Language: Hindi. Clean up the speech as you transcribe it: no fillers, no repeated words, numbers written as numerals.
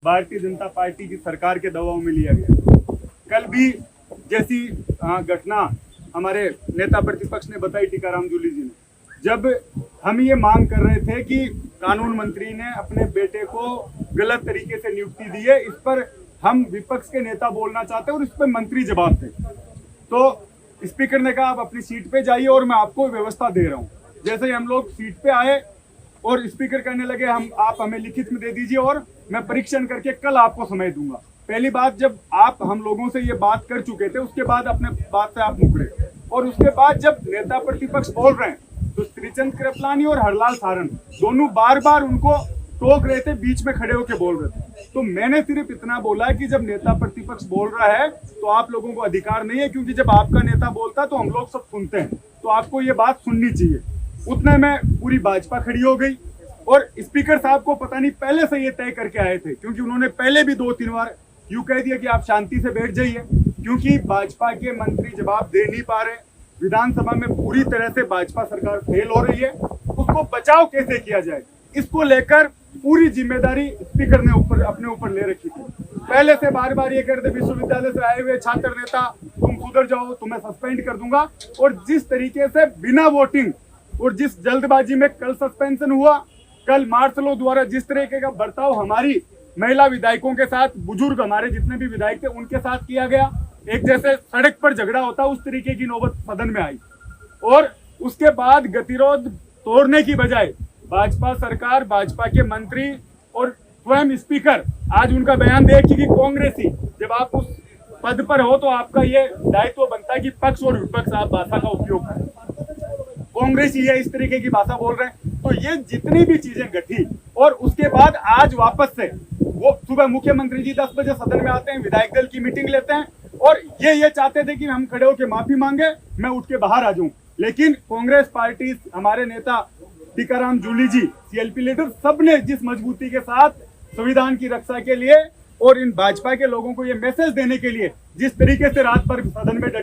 भारतीय जनता पार्टी की सरकार के दबाव में लिया गया। कल भी जैसी घटना हमारे नेता प्रतिपक्ष ने बताई, टीकाराम जूली जी ने, जब हम ये मांग कर रहे थे कि कानून मंत्री ने अपने बेटे को गलत तरीके से नियुक्ति दी है, इस पर हम विपक्ष के नेता बोलना चाहते हैं और इस पर मंत्री जवाब थे। तो स्पीकर ने कहा आप अपनी सीट पे जाइए और मैं आपको व्यवस्था दे रहा हूँ। जैसे ही हम लोग सीट पे आए और स्पीकर कहने लगे आप हमें लिखित में दे दीजिए और मैं परीक्षण करके कल आपको समय दूंगा। पहली बात, जब आप हम लोगों से ये बात कर चुके थे उसके बाद अपने बात से आप मुकरे, और उसके बाद जब नेता प्रतिपक्ष बोल रहे हैं तो श्रीचंद कृपलानी और हरलाल सारन दोनों बार बार उनको टोक रहे थे, बीच में खड़े होकर बोल रहे थे। तो मैंने सिर्फ इतना बोला कि जब नेता प्रतिपक्ष बोल रहा है तो आप लोगों को अधिकार नहीं है, क्योंकि जब आपका नेता बोलता है तो हम लोग सब सुनते हैं, तो आपको ये बात सुननी चाहिए। उतने में पूरी भाजपा खड़ी हो गई और स्पीकर साहब को पता नहीं पहले से ये तय करके आए थे, क्योंकि उन्होंने पहले भी 2-3 बार यूं कह दिया कि आप शांति से बैठ जाइए, क्योंकि भाजपा के मंत्री जवाब दे नहीं पा रहे। विधानसभा में पूरी तरह से भाजपा सरकार फेल हो रही है, उसको बचाव कैसे किया जाए, इसको लेकर पूरी जिम्मेदारी स्पीकर ने अपने ऊपर ले रखी थी। पहले से बार बार ये कहते विश्वविद्यालय से आए हुए छात्र नेता तुम सुधर जाओ, तुम्हें सस्पेंड कर दूंगा, और जिस तरीके से बिना वोटिंग और जिस जल्दबाजी में कल सस्पेंशन हुआ, कल मार्शलों द्वारा जिस तरीके का बर्ताव हमारी महिला विधायकों के साथ, बुजुर्ग हमारे जितने भी विधायक थे उनके साथ किया गया, एक जैसे सड़क पर झगड़ा होता उस तरीके की नौबत सदन में आई। और उसके बाद गतिरोध तोड़ने की बजाय भाजपा सरकार, भाजपा के मंत्री और स्वयं स्पीकर, आज उनका बयान देखिए कि कांग्रेसी, जब आप उस पद पर हो तो आपका ये दायित्व बनता है कि पक्ष और विपक्ष आप भाषा का उपयोग करें। कांग्रेस ये इस तरीके की भाषा बोल रहे हैं। तो ये जितनी भी चीजें घटी और उसके बाद आज वापस से वो सुबह मुख्यमंत्री जी 10 बजे सदन में आते हैं, विधायक दल की मीटिंग लेते हैं और ये चाहते थे कि हम खड़े होकर माफी मांगे, मैं उठ के बाहर आ जाऊं। लेकिन कांग्रेस पार्टी, हमारे नेता टीकाराम जूली जी, सीएलपी लीडर, सबने जिस मजबूती के साथ संविधान की रक्षा के लिए और इन भाजपा के लोगों को ये मैसेज देने के लिए जिस तरीके से रात भर सदन में डटे